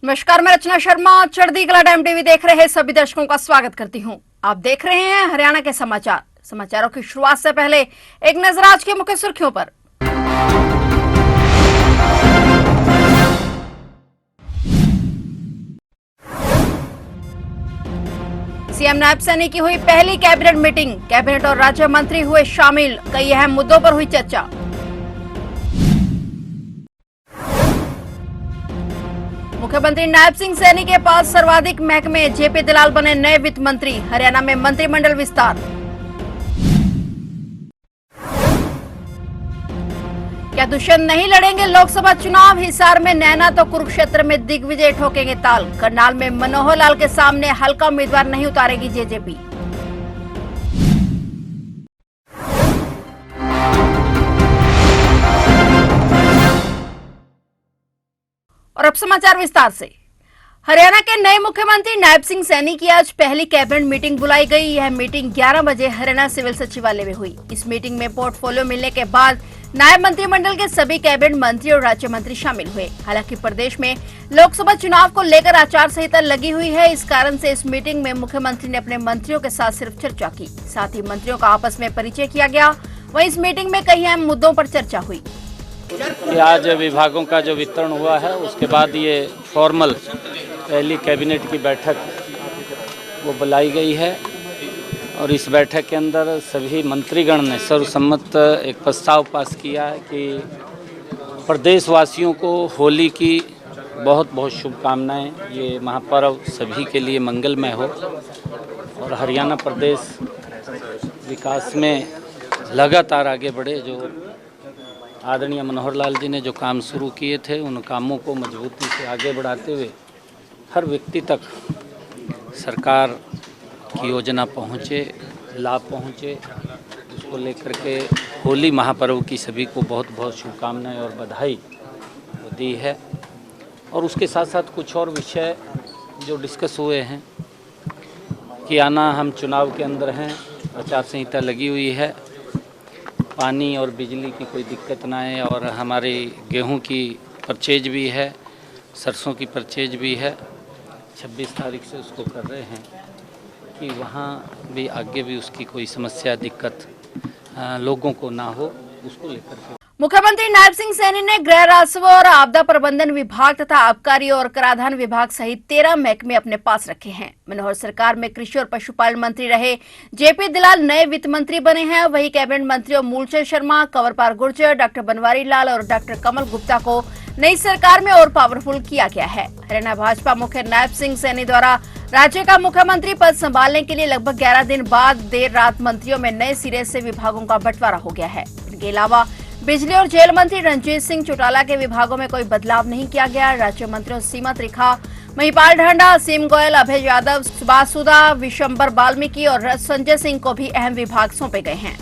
नमस्कार, मैं रचना शर्मा चढ़ती कला टाइम टीवी देख रहे सभी दर्शकों का स्वागत करती हूं। आप देख रहे हैं हरियाणा के समाचारों की शुरुआत से पहले एक नजर आज की मुख्य सुर्खियों पर। सीएम नायब सैनी की हुई पहली कैबिनेट मीटिंग, कैबिनेट और राज्य मंत्री हुए शामिल, कई अहम मुद्दों पर हुई चर्चा। मुख्यमंत्री नायब सिंह सैनी के पास सर्वाधिक महकमे, जेपी दलाल बने नए वित्त मंत्री, हरियाणा में मंत्रिमंडल विस्तार। क्या दुष्यंत नहीं लड़ेंगे लोकसभा चुनाव? हिसार में नैना तो कुरुक्षेत्र में दिग्विजय ठोकेंगे ताल। करनाल में मनोहर लाल के सामने हल्का उम्मीदवार नहीं उतारेगी जेजेपी। और अब समाचार विस्तार से। हरियाणा के नए मुख्यमंत्री नायब सिंह सैनी की आज पहली कैबिनेट मीटिंग बुलाई गई। यह मीटिंग 11 बजे हरियाणा सिविल सचिवालय में हुई। इस मीटिंग में पोर्टफोलियो मिलने के बाद नायब मंत्रिमंडल के सभी कैबिनेट मंत्री और राज्य मंत्री शामिल हुए। हालांकि प्रदेश में लोकसभा चुनाव को लेकर आचार संहिता लगी हुई है, इस कारण से इस मीटिंग में मुख्यमंत्री ने अपने मंत्रियों के साथ सिर्फ चर्चा की, साथ ही मंत्रियों का आपस में परिचय किया गया। वहीं इस मीटिंग में कई अहम मुद्दों पर चर्चा हुई। आज विभागों का जो वितरण हुआ है उसके बाद ये फॉर्मल पहली कैबिनेट की बैठक वो बुलाई गई है और इस बैठक के अंदर सभी मंत्रीगण ने सर्वसम्मत एक प्रस्ताव पास किया है कि प्रदेशवासियों को होली की बहुत बहुत शुभकामनाएं। ये महापर्व सभी के लिए मंगलमय हो और हरियाणा प्रदेश विकास में लगातार आगे बढ़े। जो आदरणीय मनोहर लाल जी ने जो काम शुरू किए थे उन कामों को मजबूती से आगे बढ़ाते हुए हर व्यक्ति तक सरकार की योजना पहुँचे, लाभ पहुँचे, उसको लेकर के होली महापर्व की सभी को बहुत बहुत शुभकामनाएं और बधाई दी है। और उसके साथ साथ कुछ और विषय जो डिस्कस हुए हैं कि आना हम चुनाव के अंदर हैं, आचार संहिता लगी हुई है, पानी और बिजली की कोई दिक्कत ना आए और हमारे गेहूं की परचेज भी है, सरसों की परचेज भी है। 26 तारीख से उसको कर रहे हैं कि वहाँ भी आगे भी उसकी कोई समस्या दिक्कत लोगों को ना हो, उसको लेकर के मुख्यमंत्री नायब सिंह सैनी ने गृह राजस्व और आपदा प्रबंधन विभाग तथा आबकारी और कराधान विभाग सहित 13 महकमे अपने पास रखे हैं। मनोहर सरकार में कृषि और पशुपालन मंत्री रहे जेपी दलाल नए वित्त मंत्री बने हैं। वही कैबिनेट मंत्रियों मूलचंद शर्मा, कंवरपाल गुर्जर, डॉक्टर बनवारी लाल और डॉक्टर कमल गुप्ता को नई सरकार में और पावरफुल किया गया है। हरियाणा भाजपा मुख्य नायब सिंह सैनी द्वारा राज्य का मुख्यमंत्री पद संभालने के लिए लगभग 11 दिन बाद देर रात मंत्रियों में नए सिरे से विभागों का बंटवारा हो गया है। इनके अलावा बिजली और जेल मंत्री रणजीत सिंह चौटाला के विभागों में कोई बदलाव नहीं किया गया। राज्य मंत्रियों सीमा त्रिखा, महिपाल ढांडा, असीम गोयल, अभय यादव, सुभाष सुधा, विशंबर वाल्मीकि और संजय सिंह को भी अहम विभाग सौंपे गए हैं।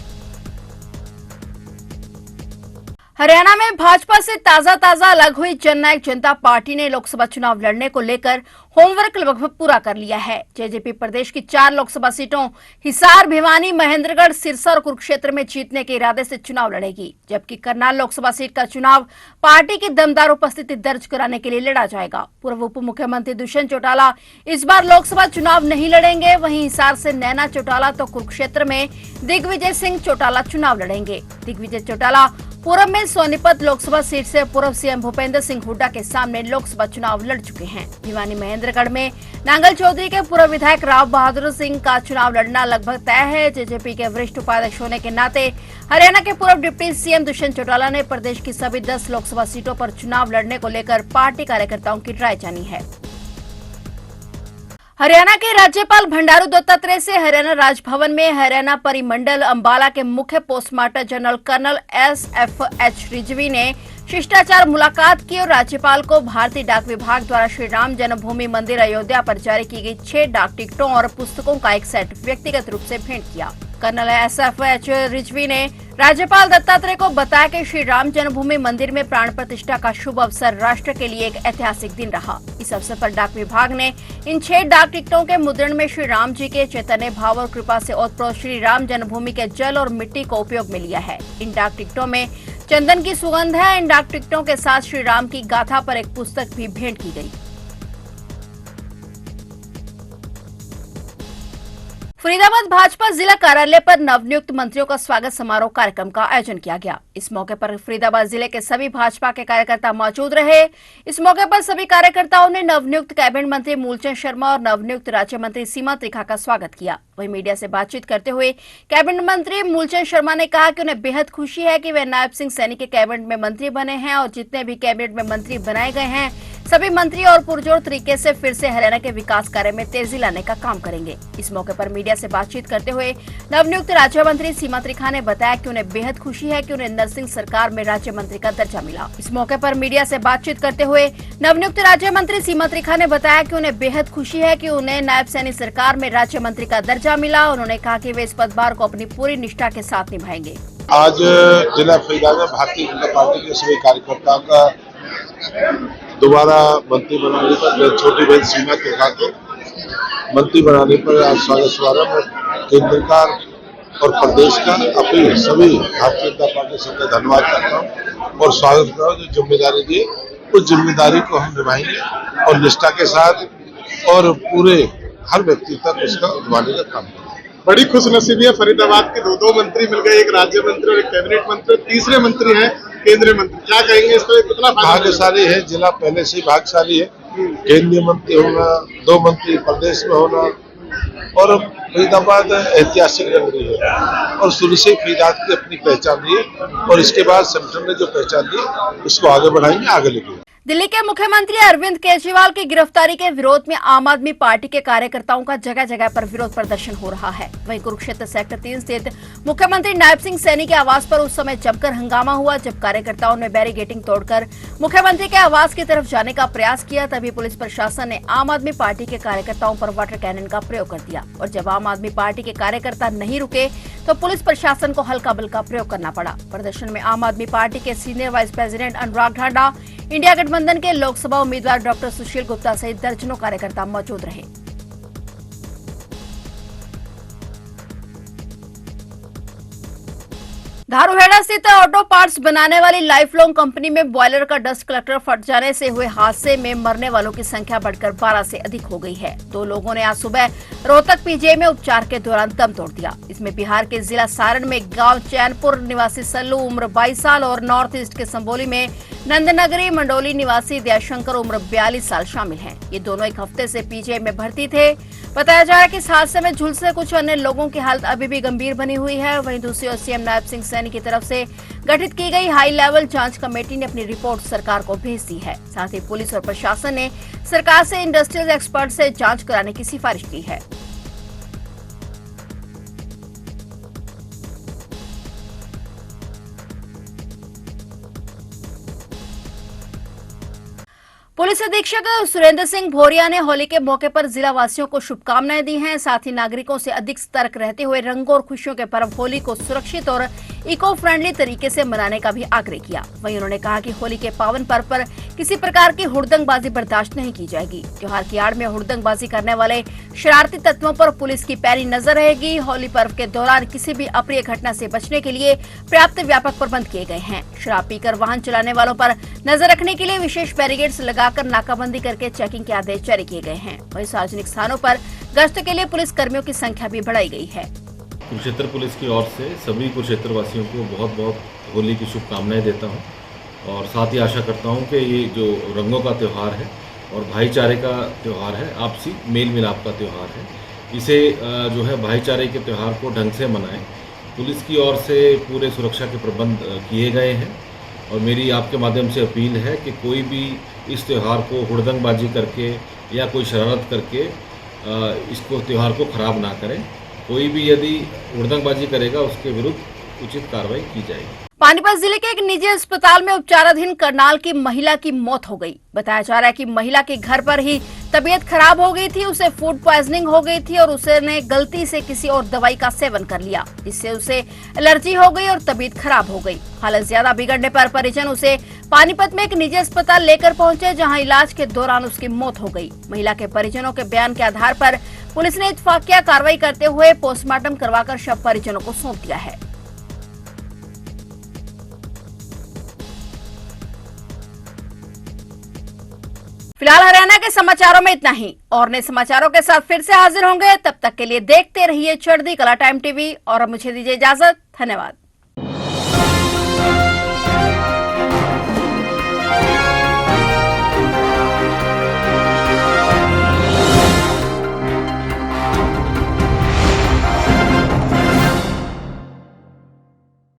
हरियाणा में भाजपा से ताजा अलग हुई जननायक जनता पार्टी ने लोकसभा चुनाव लड़ने को लेकर होमवर्क लगभग पूरा कर लिया है। जेजेपी प्रदेश की 4 लोकसभा सीटों हिसार, भिवानी, महेंद्रगढ़, सिरसा और कुरुक्षेत्र में जीतने के इरादे से चुनाव लड़ेगी, जबकि करनाल लोकसभा सीट का चुनाव पार्टी की दमदार उपस्थिति दर्ज कराने के लिए लड़ा जाएगा। पूर्व उप मुख्यमंत्री दुष्यंत चौटाला इस बार लोकसभा चुनाव नहीं लड़ेंगे। वहीं हिसार से नैना चौटाला तो कुरुक्षेत्र में दिग्विजय सिंह चौटाला चुनाव लड़ेंगे। दिग्विजय चौटाला पूर्व में सोनीपत लोकसभा सीट से पूर्व सीएम भूपेंद्र सिंह हुड्डा के सामने लोकसभा चुनाव लड़ चुके हैं। भिवानी महेंद्रगढ़ में नांगल चौधरी के पूर्व विधायक राव बहादुर सिंह का चुनाव लड़ना लगभग तय है। जेजेपी के वरिष्ठ उपाध्यक्ष होने के नाते हरियाणा के पूर्व डिप्टी सीएम दुष्यंत चौटाला ने प्रदेश की सभी 10 लोकसभा सीटों पर चुनाव लड़ने को लेकर पार्टी कार्यकर्ताओं की राय जानी है। हरियाणा के राज्यपाल बंडारू दत्तात्रेय से हरियाणा राजभवन में हरियाणा परिमंडल अंबाला के मुख्य postmaster general colonel SFH Rizvi ने शिष्टाचार मुलाकात की और राज्यपाल को भारतीय डाक विभाग द्वारा श्री राम जन्मभूमि मंदिर अयोध्या पर जारी की गई 6 डाक टिकटों और पुस्तकों का एक सेट व्यक्तिगत रूप से भेंट किया। कर्नल SFH रिजवी ने राज्यपाल दत्तात्रेय को बताया कि श्री राम जन्मभूमि मंदिर में प्राण प्रतिष्ठा का शुभ अवसर राष्ट्र के लिए एक ऐतिहासिक दिन रहा। इस अवसर पर डाक विभाग ने इन 6 डाक टिकटों के मुद्रण में श्री राम जी के चैतन्य भाव और कृपा से ओतप्रोत श्री राम जन्मभूमि के जल और मिट्टी को उपयोग में लिया है। इन डाक टिकटों में चंदन की सुगंध है। इन डाक टिकटों के साथ श्री राम की गाथा पर एक पुस्तक भी भेंट की गई। फरीदाबाद भाजपा जिला कार्यालय पर नवनियुक्त मंत्रियों का स्वागत समारोह कार्यक्रम का आयोजन किया गया। इस मौके पर फरीदाबाद जिले के सभी भाजपा के कार्यकर्ता मौजूद रहे। इस मौके पर सभी कार्यकर्ताओं ने नवनियुक्त कैबिनेट मंत्री मूलचंद शर्मा और नवनियुक्त राज्य मंत्री सीमा त्रिखा का स्वागत किया। वहीं मीडिया से बातचीत करते हुए कैबिनेट मंत्री मूलचंद शर्मा ने कहा कि उन्हें बेहद खुशी है कि वे नायब सिंह सैनी के कैबिनेट में मंत्री बने हैं और जितने भी कैबिनेट में मंत्री बनाए गए हैं सभी मंत्री और पुरजोर तरीके से फिर से हरियाणा के विकास कार्य में तेजी लाने का काम करेंगे। इस मौके पर मीडिया से बातचीत करते हुए नवनियुक्त राज्य मंत्री सीमा त्रिखा ने बताया कि उन्हें बेहद खुशी है कि उन्हें नरसिंह सरकार में राज्य मंत्री का दर्जा मिला। इस मौके पर मीडिया से बातचीत करते हुए नवनियुक्त राज्य मंत्री सीमा त्रिखा ने बताया कि उन्हें बेहद खुशी है कि उन्हें नायब सैनी सरकार में राज्य मंत्री का दर्जा मिला। उन्होंने कहा कि वे इस पदभार को अपनी पूरी निष्ठा के साथ निभाएंगे। आज जिला फरीदाबाद में भारतीय जनता पार्टी के सभी कार्यकर्ताओं का दोबारा मंत्री बनाने पर मेरी छोटी बहन सीमा त्रिखा को मंत्री बनाने पर आज स्वागत समारोह में केंद्र सरकार और प्रदेश का अपनी सभी भारतीय जनता पार्टी सबका धन्यवाद करता हूँ और स्वागत करता हूँ। जो जिम्मेदारी दी उस जिम्मेदारी को हम निभाएंगे और निष्ठा के साथ और पूरे हर व्यक्ति तक उसका निभाने का काम करेंगे। बड़ी खुशनसीबी है, फरीदाबाद के दो मंत्री मिल गए, एक राज्य मंत्री और एक कैबिनेट मंत्री, तीसरे मंत्री हैं केंद्रीय मंत्री। क्या कहेंगे इस पर? कितना भाग्यशाली है जिला, पहले से ही भाग्यशाली है। केंद्रीय मंत्री होना, 2 मंत्री प्रदेश में होना और फरीदाबाद ऐतिहासिक नगरी है और शुरू से फरीदाबाद की अपनी पहचान दी और इसके बाद संगठन ने जो पहचान दी उसको आगे बढ़ाएंगे, आगे लेके। दिल्ली के मुख्यमंत्री अरविंद केजरीवाल की गिरफ्तारी के विरोध में आम आदमी पार्टी के कार्यकर्ताओं का जगह जगह पर विरोध प्रदर्शन हो रहा है। वहीं कुरुक्षेत्र सेक्टर 3 स्थित मुख्यमंत्री नायब सिंह सैनी के आवास पर उस समय जमकर हंगामा हुआ जब कार्यकर्ताओं ने बैरिकेडिंग तोड़कर मुख्यमंत्री के आवास की तरफ जाने का प्रयास किया। तभी पुलिस प्रशासन ने आम आदमी पार्टी के कार्यकर्ताओं पर वाटर कैनन का प्रयोग कर दिया और जब आम आदमी पार्टी के कार्यकर्ता नहीं रुके तो पुलिस प्रशासन को हल्का बल का प्रयोग करना पड़ा। प्रदर्शन में आम आदमी पार्टी के सीनियर वाइस प्रेसिडेंट अनुराग ढांडा, इंडिया गठबंधन के लोकसभा उम्मीदवार डॉक्टर सुशील गुप्ता सहित दर्जनों कार्यकर्ता मौजूद रहे। धारूहेड़ा स्थित ऑटो पार्ट्स बनाने वाली लाइफ लॉन्ग कंपनी में बॉयलर का डस्ट कलेक्टर फट जाने से हुए हादसे में मरने वालों की संख्या बढ़कर 12 से अधिक हो गई है। 2 लोगों ने आज सुबह रोहतक पीजीआई में उपचार के दौरान दम तोड़ दिया। इसमें बिहार के जिला सारण में गांव चैनपुर निवासी सल्लू उम्र 22 साल और नॉर्थ ईस्ट के संबोली में नंदनगरी मंडोली निवासी दयाशंकर उम्र 42 साल शामिल हैं। ये दोनों एक हफ्ते से पीजीआई में भर्ती थे। बताया जा रहा है कि इस हादसे में झुलसे कुछ अन्य लोगों की हालत अभी भी गंभीर बनी हुई है। वहीं दूसरी ओर सीएम नायब सिंह सैनी की तरफ से गठित की गई हाई लेवल जांच कमेटी ने अपनी रिपोर्ट सरकार को भेज दी है। साथ ही पुलिस और प्रशासन ने सरकार से इंडस्ट्रियल एक्सपर्ट से जांच कराने की सिफारिश की है। पुलिस अधीक्षक सुरेंद्र सिंह भोरिया ने होली के मौके पर जिला वासियों को शुभकामनाएं दी हैं। साथ ही नागरिकों से अधिक सतर्क रहते हुए रंगों और खुशियों के पर्व होली को सुरक्षित और इको फ्रेंडली तरीके से मनाने का भी आग्रह किया। वहीं उन्होंने कहा कि होली के पावन पर्व पर किसी प्रकार की हुड़दंगबाजी बर्दाश्त नहीं की जाएगी। त्योहार की आड़ में हुड़दंगबाजी करने वाले शरारती तत्वों पर पुलिस की पैनी नजर रहेगी। होली पर्व के दौरान किसी भी अप्रिय घटना से बचने के लिए पर्याप्त व्यापक प्रबंध किए गए हैं। शराब पीकर वाहन चलाने वालों पर नजर रखने के लिए विशेष बैरिकेड्स लगाकर नाकाबंदी करके चेकिंग के आदेश जारी किए गए हैं। वहीं सार्वजनिक स्थानों पर गश्त के लिए पुलिस कर्मियों की संख्या भी बढ़ाई गई है। कुरुक्षेत्र पुलिस की ओर से सभी कुरुक्षेत्र वासियों को बहुत बहुत होली की शुभकामनाएं देता हूं और साथ ही आशा करता हूं कि ये जो रंगों का त्यौहार है और भाईचारे का त्यौहार है, आपसी मेल मिलाप का त्यौहार है, इसे जो है भाईचारे के त्यौहार को ढंग से मनाएं। पुलिस की ओर से पूरे सुरक्षा के प्रबंध किए गए हैं और मेरी आपके माध्यम से अपील है कि कोई भी इस त्यौहार को हुड़दंगबाजी करके या कोई शरारत करके इसको त्यौहार को ख़राब ना करें। कोई भी यदि हुड़दंगबाजी करेगा उसके विरुद्ध उचित कार्रवाई की जाएगी। पानीपत जिले के एक निजी अस्पताल में उपचाराधीन करनाल की महिला की मौत हो गई। बताया जा रहा है कि महिला के घर पर ही तबीयत खराब हो गई थी, उसे फूड पॉइजनिंग हो गई थी और उसने गलती से किसी और दवाई का सेवन कर लिया, जिससे उसे एलर्जी हो गई और तबीयत खराब हो गई। हालत ज्यादा बिगड़ने पर परिजन उसे पानीपत में एक निजी अस्पताल लेकर पहुंचे, जहां इलाज के दौरान उसकी मौत हो गई। महिला के परिजनों के बयान के आधार पर पुलिस ने इत्तफाकिया कार्रवाई करते हुए पोस्टमार्टम करवाकर शव परिजनों को सौंप दिया है। फिलहाल हरियाणा के समाचारों में इतना ही, और नए समाचारों के साथ फिर से हाजिर होंगे। तब तक के लिए देखते रहिए चढ़ती कला टाइम टीवी, और अब मुझे दीजिए इजाजत। धन्यवाद।